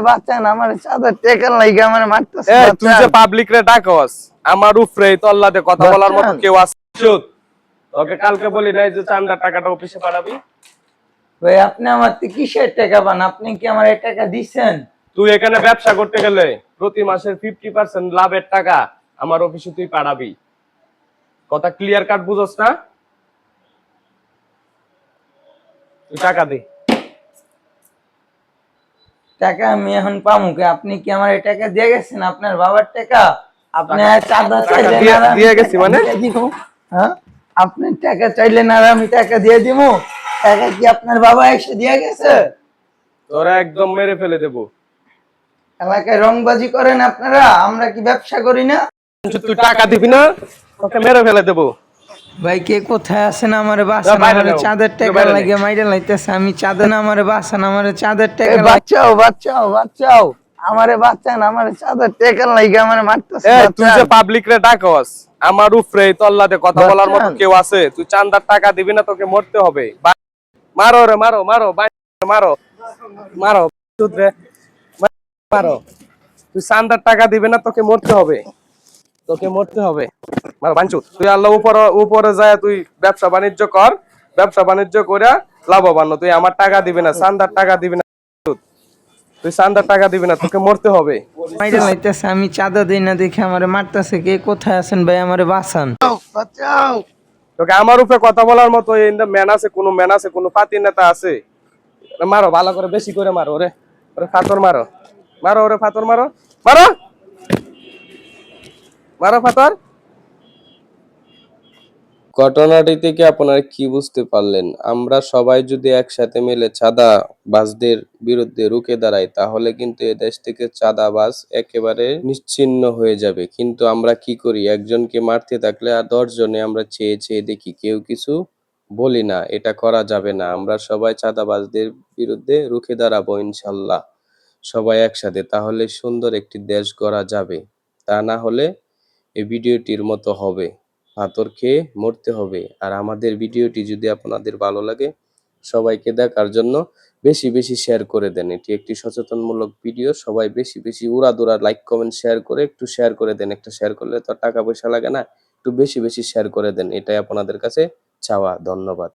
বাচ্চান আমার চাঁদা টেকার লাগি আমার মারতেছে। এই তুই যে পাবলিক রে ডাকস আমার উপরে তল্লাতে কথা বলার মতো কেউ আছে? ওকে কালকে বলি নাই যে চাঁদার টাকাটা অফিসে পাঠাবি? ভাই আপনি আমার থেকে কিসের টাকা পান? আপনি কি আমার এই টাকা দিচ্ছেন? তুই এখানে ব্যবসা করতে গেলে প্রতি মাসের 50% লাভের টাকা আমার অফিসে তুই পাঠাবি। কথা ক্লিয়ার কাট বুঝছ না? তুই টাকা দে। টাকা আমি এখন পামু কে? আপনি কি আমার এই টাকা দিয়ে গেছেন? আপনার বাবার টাকা? আপনি চাঁদা চাইলেন আর আমি দিয়ে গেছি মানে? দিয়ে দিব? হ্যাঁ, আপনি টাকা চাইলেন আর আমি টাকা দিয়ে দিব? টাকা কি আপনার বাবা এসে দিয়ে গেছে? তোরা একদম মেরে ফেলে দেবো। এলাকায় রংবাজি করেন আপনারা, আমরা কি ব্যবসা করি না? তুই টাকা দিবি না তোকে মেরে ফেলে দেবো। ভাই কে কোথায় আছেন? আমার বাসান, আমার চাঁদের টাকা লাগে মাইরা লাইতেছে। আমি চাঁদে না, আমার বাসান, আমার চাঁদের টাকা। বাচ্চাও বাচ্চাও বাচ্চাও আমারে বাচ্চান, আমার চাঁদের টাকা লাগে আমার মারতেছে। তুই যে পাবলিক রে ডাকস আমার উপরে তল্লাতে কথা বলার মতো কেউ আছে? তুই চাঁদার টাকা দিবি না তোকে মরতে হবে। মারো রে মারো মারো মারো মারো রে মারো। তুই চাঁদার টাকা দিবি না তোকে মরতে হবে, তোকে মরতে হবে। মারো বাঞ্চু। তুই আল্লাহ উপরে উপরে যায় তুই ব্যবসা বাণিজ্য কর, ব্যবসা বাণিজ্য করে লাভবান। তুই আমার টাকা দিবি না, চাঁদার টাকা দিবি না, তুই চাঁদার টাকা দিবি না তোকে মরতে হবে। মাইরা লাইতেছে, আমি চাঁদা দেই না দেখে আমারে মারতেছে। কে কোথায় আছেন ভাই? আমারে বাঁচান, বাঁচাও। তোকে আমার উপরে কথা বলার মতো ম্যান আছে? কোনো ম্যান আছে? কোনো পাতি নেতা আছে? মারো ভালো করে, বেশি করে মারো ওরে, ওরে ফাতর মারো, মারো ওরে ফাতর মারো, মারো মারো ফাতর। ঘটনাটি থেকে আপনারা কি বুঝতে পারলেন? আমরা সবাই যদি একসাথে মিলে চাঁদাবাজদের বিরুদ্ধে রুখে দাঁড়াই তাহলে কিন্তু এ দেশ থেকে চাঁদাবাজ একেবারে নিশ্চিহ্ন হয়ে যাবে। কিন্তু আমরা কি করি? একজনকে মারতে থাকলে আর 10 জনে আমরা চেয়ে চেয়ে দেখি, কেউ কিছু বলি না। এটা করা যাবে না। আমরা সবাই চাঁদাবাজদের বিরুদ্ধে রুখে দাঁড়াবো ইনশাল্লাহ, সবাই একসাথে। তাহলে সুন্দর একটি দেশ গড়া যাবে। তা না হলে এই ভিডিওটির মতো হবে, পাথর খেয়ে মরতে হবে। আর আমাদের ভিডিওটি যদি আপনাদের ভালো লাগে সবাইকে দেখার জন্য বেশি বেশি শেয়ার করে দেন। এটি একটি সচেতনমূলক ভিডিও। সবাই বেশি বেশি উড়াদুরা লাইক কমেন্ট শেয়ার করে একটু শেয়ার করে দেন। একটা শেয়ার করলে তো টাকা পয়সা লাগে না, একটু বেশি বেশি শেয়ার করে দেন। এটাই আপনাদের কাছে চাওয়া। ধন্যবাদ।